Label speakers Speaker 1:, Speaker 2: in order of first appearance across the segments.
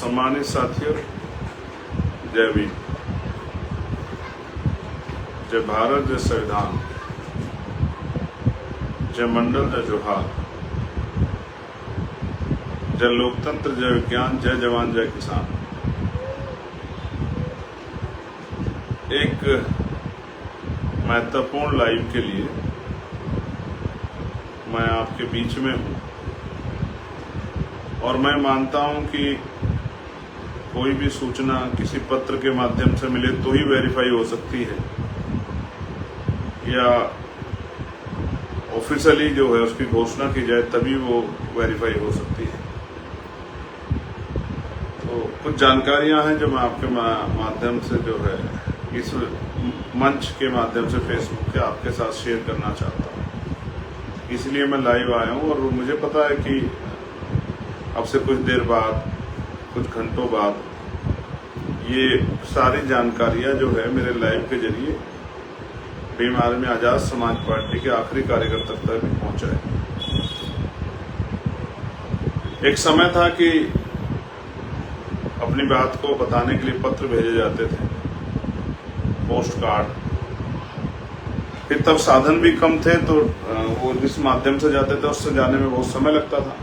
Speaker 1: सम्मानित साथियों, जय भीम, जय भारत, जय संविधान, जय मंडल, जय जोहार, जय लोकतंत्र, जय विज्ञान, जय जवान, जय किसान। एक महत्वपूर्ण लाइव के लिए मैं आपके बीच में हूँ और मैं मानता हूँ कि कोई भी सूचना किसी पत्र के माध्यम से मिले तो ही वेरीफाई हो सकती है, या ऑफिशियली जो है उसकी घोषणा की जाए तभी वो वेरीफाई हो सकती है। तो कुछ जानकारियां हैं जो मैं आपके माध्यम से जो है इस मंच के माध्यम से फेसबुक के आपके साथ शेयर करना चाहता हूँ, इसलिए मैं लाइव आया हूँ। और मुझे पता है कि अब से कुछ देर बाद, कुछ घंटों बाद ये सारी जानकारियां जो है मेरे लाइव के जरिए भीम आर्मी आजाद समाज पार्टी के आखिरी कार्यकर्ता तक भी पहुंचाए। एक समय था कि अपनी बात को बताने के लिए पत्र भेजे जाते थे, पोस्ट कार्ड, फिर तब साधन भी कम थे तो वो जिस माध्यम से जाते थे उससे जाने में बहुत समय लगता था।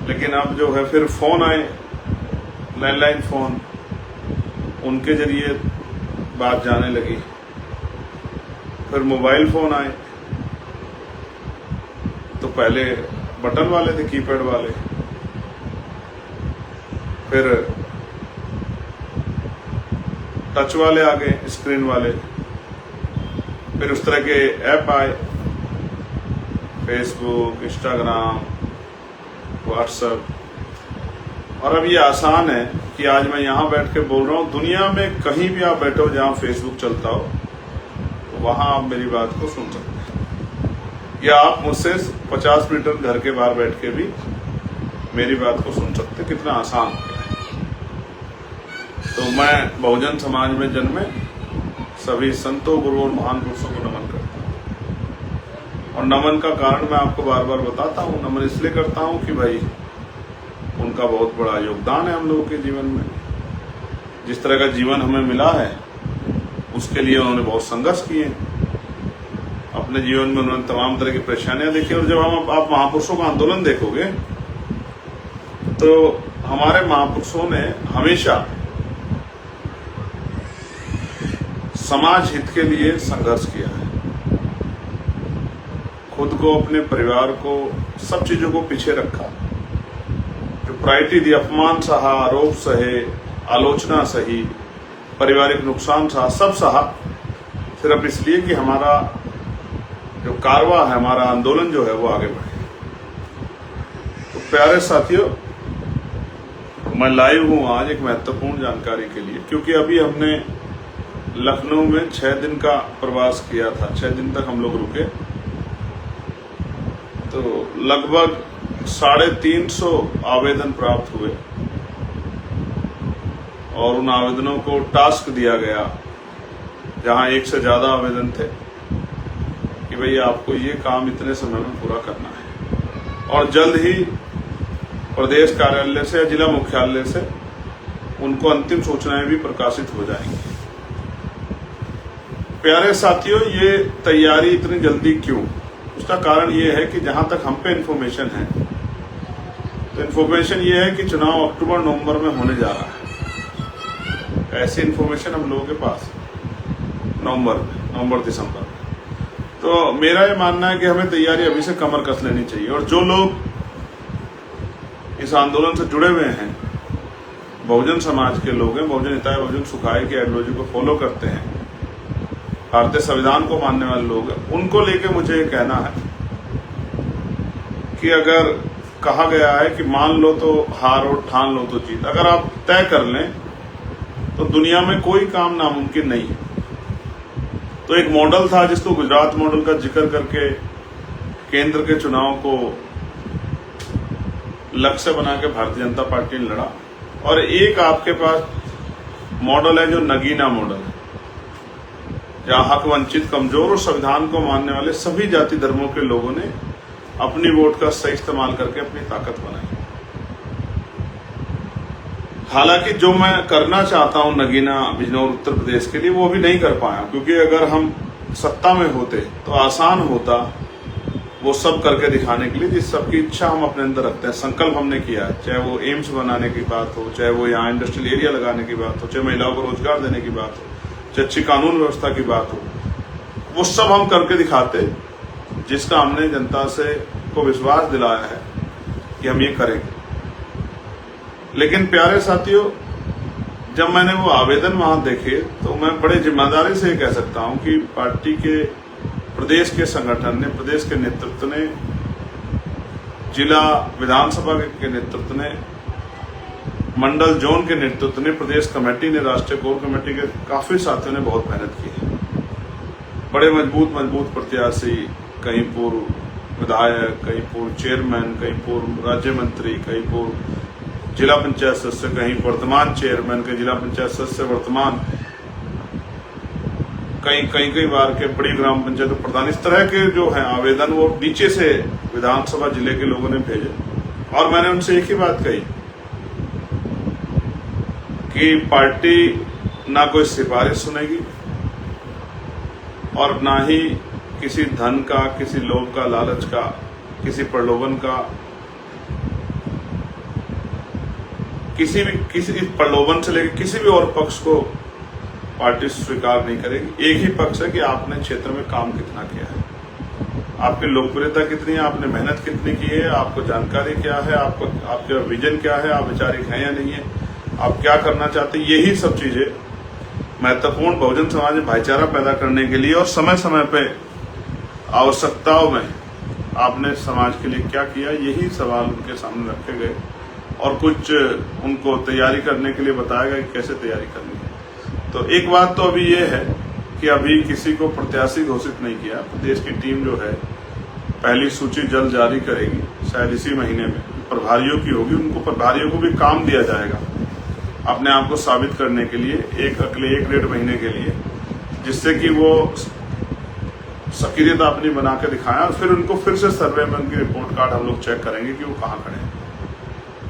Speaker 1: लेकिन अब जो है फिर फोन आए, लैंडलाइन फोन, उनके जरिए बात जाने लगी। फिर मोबाइल फोन आए, तो पहले बटन वाले थे, कीपैड वाले, फिर टच वाले आ गए, स्क्रीन वाले, फिर उस तरह के ऐप आए, फेसबुक, इंस्टाग्राम, व्हाट्सएप। और अब ये आसान है कि आज मैं यहाँ बैठ के बोल रहा हूँ, दुनिया में कहीं भी आप बैठो जहाँ फेसबुक चलता हो तो वहाँ आप मेरी बात को सुन सकते हैं, या आप मुझसे 50 मीटर घर के बाहर बैठ के भी मेरी बात को सुन सकते। कितना आसान है। तो मैं बहुजन समाज में जन्मे सभी संतों, गुरुओं और महान पुरुषों को नमन करता हूँ। और नमन का कारण मैं आपको बार बार बताता हूँ। नमन इसलिए करता हूँ कि भाई उनका बहुत बड़ा योगदान है हम लोगों के जीवन में। जिस तरह का जीवन हमें मिला है उसके लिए उन्होंने बहुत संघर्ष किए। अपने जीवन में उन्होंने तमाम तरह की परेशानियां देखी। और जब आप महापुरुषों का आंदोलन देखोगे तो हमारे महापुरुषों ने हमेशा समाज हित के लिए संघर्ष किया है। खुद को, अपने परिवार को, सब चीजों को पीछे रखा। जो प्रायोरिटी दी, अपमान सहा, आरोप सहे, आलोचना सही, पारिवारिक नुकसान सहा, सब सहा, सिर्फ इसलिए कि हमारा जो कारवां है, हमारा आंदोलन जो है वो आगे बढ़े। तो प्यारे साथियों, मैं लाइव हूं आज एक महत्वपूर्ण जानकारी के लिए, क्योंकि अभी हमने लखनऊ में 6 दिन का प्रवास किया था। 6 दिन तक हम लोग रुके, तो लगभग 350 आवेदन प्राप्त हुए और उन आवेदनों को टास्क दिया गया, जहां 1 से ज्यादा आवेदन थे, कि भाई आपको ये काम इतने समय में पूरा करना है। और जल्द ही प्रदेश कार्यालय से या जिला मुख्यालय से उनको अंतिम सूचनाएं भी प्रकाशित हो जाएंगी। प्यारे साथियों, ये तैयारी इतनी जल्दी क्यों? उसका कारण ये है कि जहां तक हम पे इन्फॉर्मेशन है, तो इन्फॉर्मेशन ये है कि चुनाव अक्टूबर-नवंबर में होने जा रहा है। ऐसी इन्फॉर्मेशन हम लोगों के पास नवंबर-दिसंबर में। तो मेरा ये मानना है कि हमें तैयारी अभी से कमर कस लेनी चाहिए। और जो लोग इस आंदोलन से जुड़े हुए हैं, बहुजन समाज के लोग हैं, बहुजन हिताय, बहुजन सुखाय की आइडियोलॉजी को फॉलो करते हैं, भारतीय संविधान को मानने वाले लोग हैं, उनको लेके मुझे ये कहना है कि अगर कहा गया है कि मान लो तो हार और ठान लो तो जीत, अगर आप तय कर लें तो दुनिया में कोई काम नामुमकिन नहीं है। तो एक मॉडल था जिसको गुजरात मॉडल का जिक्र करके केंद्र के चुनाव को लक्ष्य बना के भारतीय जनता पार्टी ने लड़ा। और एक आपके पास मॉडल है जो नगीना मॉडल है, जहां हक वंचित, कमजोर और संविधान को मानने वाले सभी जाति धर्मों के लोगों ने अपनी वोट का सही इस्तेमाल करके अपनी ताकत बनाई। हालांकि जो मैं करना चाहता हूं नगीना बिजनौर उत्तर प्रदेश के लिए वो भी नहीं कर पाया, क्योंकि अगर हम सत्ता में होते तो आसान होता वो सब करके दिखाने के लिए जिस सबकी इच्छा हम अपने अंदर रखते हैं, संकल्प हमने किया है। चाहे वो एम्स बनाने की बात हो, चाहे वो यहाँ इंडस्ट्रियल एरिया लगाने की बात हो, चाहे महिलाओं को रोजगार देने की बात हो, चाहे अच्छी कानून व्यवस्था की बात हो, वो सब हम करके दिखाते, जिसका हमने जनता से को विश्वास दिलाया है कि हम ये करेंगे। लेकिन प्यारे साथियों, जब मैंने वो आवेदन वहां देखे तो मैं बड़े जिम्मेदारी से कह सकता हूं कि पार्टी के प्रदेश के संगठन ने, प्रदेश के नेतृत्व ने, जिला विधानसभा के नेतृत्व ने, मंडल जोन के नेतृत्व ने, प्रदेश कमेटी ने, राष्ट्रीय कोर कमेटी के काफी साथियों ने बहुत मेहनत की है। बड़े मजबूत प्रत्याशी, कहीं पूर्व विधायक, कहीं पूर्व चेयरमैन, कहीं पूर्व राज्य मंत्री, कहीं पूर्व जिला पंचायत सदस्य, कहीं वर्तमान चेयरमैन, कहीं जिला पंचायत सदस्य वर्तमान, कई बार के बड़ी ग्राम पंचायत प्रधान, इस तरह के जो है आवेदन वो नीचे से विधानसभा जिले के लोगों ने भेजे। और मैंने उनसे एक ही बात कही कि पार्टी ना कोई सिफारिश सुनेगी और ना ही किसी धन का, किसी लोभ का, लालच का, किसी प्रलोभन का, किसी प्रलोभन से लेकर किसी भी और पक्ष को पार्टी स्वीकार नहीं करेगी। एक ही पक्ष है कि आपने क्षेत्र में काम कितना किया है, आपकी लोकप्रियता कितनी है, आपने मेहनत कितनी की है, आपको जानकारी क्या है, आपका विजन क्या है, आप वैचारिक हैं या नहीं है, आप क्या करना चाहते हैं। यही सब चीजें महत्वपूर्ण बहुजन समाज में भाईचारा पैदा करने के लिए और समय समय पे आवश्यकताओं में आपने समाज के लिए क्या किया, यही सवाल उनके सामने रखे गए और कुछ उनको तैयारी करने के लिए बताया गया कि कैसे तैयारी करनी है। तो एक बात तो अभी ये है कि अभी किसी को प्रत्याशी घोषित नहीं किया। प्रदेश की टीम जो है पहली सूची जल्द जारी करेगी, शायद इसी महीने में प्रभारियों की होगी। उनको प्रभारियों को भी काम दिया जाएगा अपने आप को साबित करने के लिए अगले 1-1.5 महीने के लिए, जिससे कि वो सक्रियता अपनी बना के दिखाएं और फिर उनको फिर से सर्वे में उनकी रिपोर्ट कार्ड हम लोग चेक करेंगे कि वो कहाँ खड़े हैं,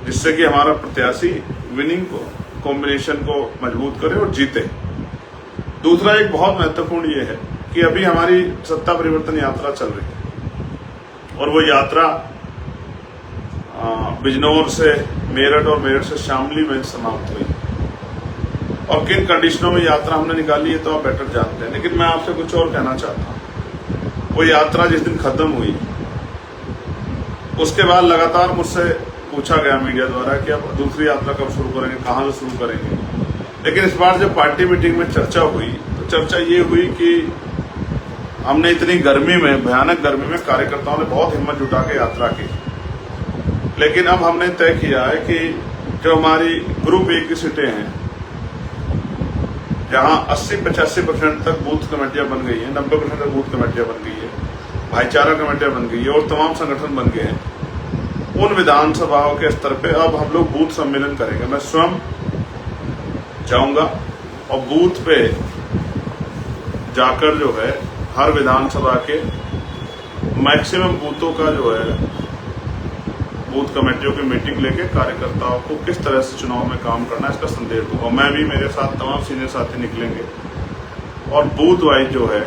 Speaker 1: जिससे कि हमारा प्रत्याशी विनिंग को कॉम्बिनेशन को मजबूत करे और जीते। दूसरा एक बहुत महत्वपूर्ण ये है कि अभी हमारी सत्ता परिवर्तन यात्रा चल रही है और वो यात्रा बिजनौर से मेरठ और मेरठ से शामली में समाप्त हुई और किन कंडीशनों में यात्रा हमने निकाली है तो आप बेटर जानते हैं। लेकिन मैं आपसे कुछ और कहना चाहता हूँ। वो यात्रा जिस दिन खत्म हुई उसके बाद लगातार मुझसे पूछा गया मीडिया द्वारा कि अब दूसरी यात्रा कब शुरू करेंगे, कहां से शुरू करेंगे। लेकिन इस बार जब पार्टी मीटिंग में चर्चा हुई तो चर्चा ये हुई कि हमने इतनी गर्मी में, भयानक गर्मी में कार्यकर्ताओं ने बहुत हिम्मत जुटा के यात्रा की, लेकिन अब हमने तय किया है कि जो हमारी ग्रुप ए की सीटें हैं जहां 80-85% तक बूथ कमेटियां बन गई हैं, 90% तक बूथ कमेटियां बन गई है, भाईचारा कमेटियां बन गई है और तमाम संगठन बन गए हैं, उन विधानसभाओं के स्तर पे अब हम लोग बूथ सम्मेलन करेंगे। मैं स्वयं जाऊंगा और बूथ पे जाकर जो है हर विधानसभा के मैक्सिमम बूथों का जो है बूथ कमेटियों की मीटिंग लेके कार्यकर्ताओं को किस तरह से चुनाव में काम करना है इसका संदेश दूंगा। मैं भी, मेरे साथ तमाम सीनियर साथी निकलेंगे और बूथ वाइज जो है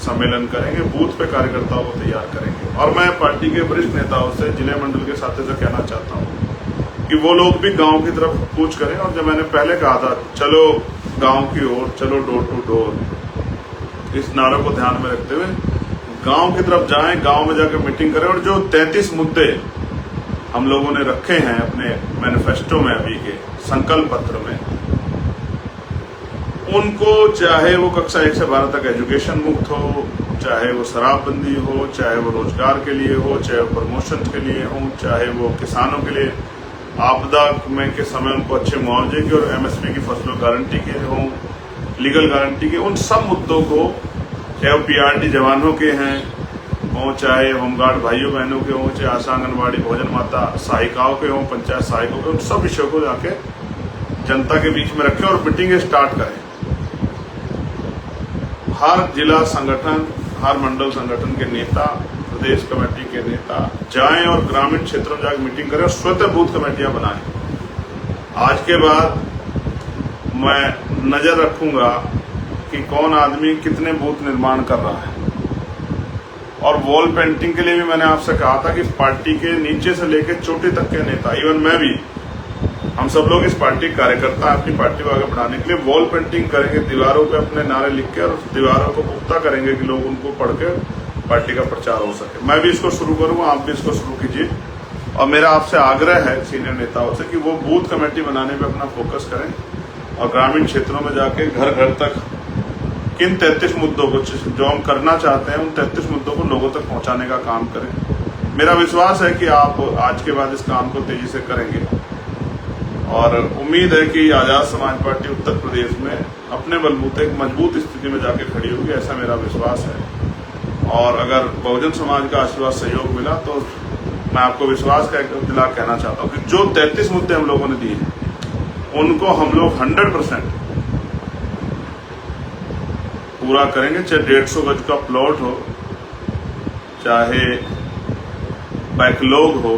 Speaker 1: सम्मेलन करेंगे, बूथ पे कार्यकर्ताओं को तैयार करेंगे। और मैं पार्टी के वरिष्ठ नेताओं से, जिले मंडल के साथियों से कहना चाहता हूँ कि वो लोग भी गांव की तरफ कूच करें। और जब मैंने पहले कहा था चलो गांव की ओर, चलो डोर टू डोर, इस नारे को ध्यान में रखते हुए गांव की तरफ जाएं, गांव में जाकर मीटिंग करें और जो 33 मुद्दे हम लोगों ने रखे हैं अपने मैनिफेस्टो में, अभी के संकल्प पत्र में, उनको चाहे वो कक्षा 1 से 12 तक एजुकेशन मुक्त हो, चाहे वो शराबबंदी हो, चाहे वो रोजगार के लिए हो, चाहे वो प्रमोशन के लिए हो, चाहे वो किसानों के लिए आपदा में के समय उनको अच्छे मुआवजे की और एमएसपी की फसलों गारंटी के हो, लीगल गारंटी के, उन सब मुद्दों को, चाहे वो पीआरटी जवानों के हैं हो, चाहे होमगार्ड भाइयों बहनों के हों, चाहे आशा आंगनबाड़ी भोजन माता सहायिकाओं के हों, पंचायत सहायकों के, उन सब विषयों को जाके जनता के बीच में रखें और मीटिंग स्टार्ट करें। हर जिला संगठन, हर मंडल संगठन के नेता, प्रदेश कमेटी के नेता जाएं और ग्रामीण क्षेत्रों में जाकर मीटिंग करें और स्वतः बूथ कमेटियां बनाएं। आज के बाद मैं नजर रखूंगा कि कौन आदमी कितने बूथ निर्माण कर रहा है। और वॉल पेंटिंग के लिए भी मैंने आपसे कहा था कि पार्टी के नीचे से लेकर चोटी तक के नेता, इवन मैं भी, हम सब लोग इस पार्टी कार्यकर्ता अपनी पार्टी को आगे बढ़ाने के लिए वॉल पेंटिंग करेंगे, दीवारों पे अपने नारे लिख के, और दीवारों को पुख्ता करेंगे कि लोग उनको पढ़ के पार्टी का प्रचार हो सके। मैं भी इसको शुरू करूंगा, आप भी इसको शुरू कीजिए। और मेरा आपसे आग्रह है सीनियर नेताओं से कि वो बूथ कमेटी बनाने पे अपना फोकस करें और ग्रामीण क्षेत्रों में जाके घर घर तक किन 33 मुद्दों को जो हम करना चाहते हैं उन 33 मुद्दों को लोगों तक पहुंचाने का काम करें। मेरा विश्वास है कि आप आज के बाद इस काम को तेजी से करेंगे और उम्मीद है कि आजाद समाज पार्टी उत्तर प्रदेश में अपने बलबूते एक मजबूत स्थिति में जाके खड़ी होगी, ऐसा मेरा विश्वास है। और अगर बहुजन समाज का आशीर्वाद सहयोग मिला तो मैं आपको विश्वास का एक दिला कहना चाहता हूँ कि जो 33 मुद्दे हम लोगों ने दिए उनको हम लोग 100% पूरा करेंगे, चाहे 150 गज का प्लॉट हो, चाहे बैकलॉग हो,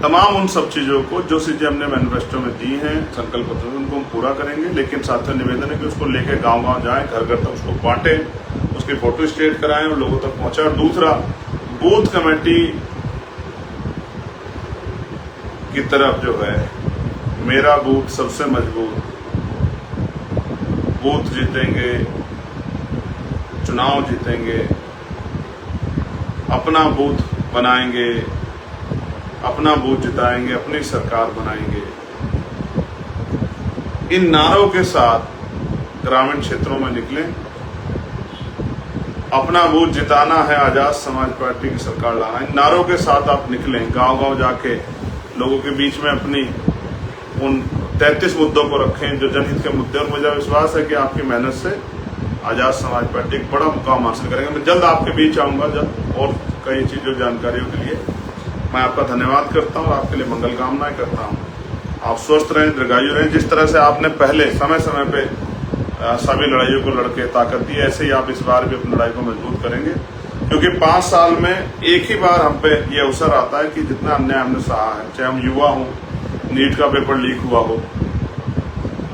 Speaker 1: तमाम उन सब चीजों को जो चीजें हमने मैनिफेस्टो में दी हैं, संकल्प पत्र में, उनको हम पूरा करेंगे। लेकिन साथियों निवेदन है कि उसको लेके गांव-गांव जाएं, घर घर तक उसको बांटें, उसकी फोटो स्टेट कराएं और लोगों तक पहुंचाएं। और दूसरा, बूथ कमेटी की तरफ जो है, मेरा बूथ सबसे मजबूत, बूथ जीतेंगे, चुनाव जीतेंगे, अपना बूथ बनाएंगे, अपना बूथ जिताएंगे, अपनी सरकार बनाएंगे, इन नारों के साथ ग्रामीण क्षेत्रों में निकलें। अपना बूथ जिताना है, आजाद समाज पार्टी की सरकार लाना है, इन नारों के साथ आप निकलें, गांव-गांव जाके लोगों के बीच में अपनी उन 33 मुद्दों को रखें जो जनहित के मुद्दे। और मुझे विश्वास है कि आपकी मेहनत से आजाद समाज पार्टी एक बड़ा मुकाम हासिल करेंगे। मैं जल्द आपके बीच आऊंगा, जब और कई चीजों जानकारियों के लिए मैं आपका धन्यवाद करता हूं और आपके लिए मंगल कामनाएं करता हूं। आप स्वस्थ रहें, दीर्घायु रहें। जिस तरह से आपने पहले समय समय पे सभी लड़ाइयों को लड़के ताकत दी, ऐसे ही आप इस बार भी अपनी लड़ाई को मजबूत करेंगे, क्योंकि 5 साल में एक ही बार हम पे ये अवसर आता है कि जितना अन्याय हमने सहा है, चाहे हम युवा हों, नीट का पेपर लीक हुआ हो,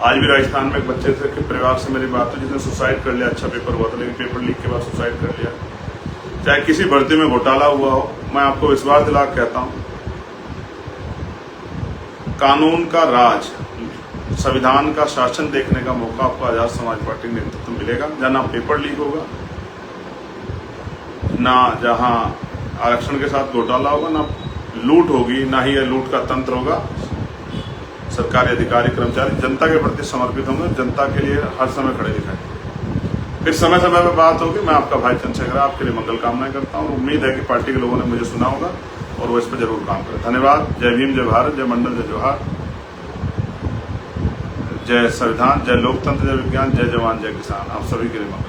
Speaker 1: आज भी राजस्थान में एक बच्चे से के परिवार से मेरी बात हुई जिसने सुसाइड कर लिया, अच्छा पेपर हुआ था लेकिन पेपर लीक के बाद सुसाइड कर लिया, चाहे किसी भर्ती में घोटाला हुआ हो, मैं आपको विश्वास दिला कहता हूं, कानून का राज, संविधान का शासन देखने का मौका आपको आजाद समाज पार्टी के नेतृत्व में मिलेगा, जहां ना पेपर लीक होगा, ना जहां आरक्षण के साथ घोटाला होगा, ना लूट होगी, ना ही यह लूट का तंत्र होगा। सरकारी अधिकारी कर्मचारी जनता के प्रति समर्पित होंगे, जनता के लिए हर समय खड़े दिखाएंगे। फिर समय समय पर बात होगी। मैं आपका भाई चंद्रशेखर आपके लिए मंगल कामनाएं करता हूं। उम्मीद है कि पार्टी के लोगों ने मुझे सुना होगा और वो इस पर जरूर काम करें। धन्यवाद। जय भीम, जय भारत, जय मंडल, जय जोहार, जय संविधान, जय लोकतंत्र, जय विज्ञान, जय जवान, जय किसान। आप सभी के लिए मंगल।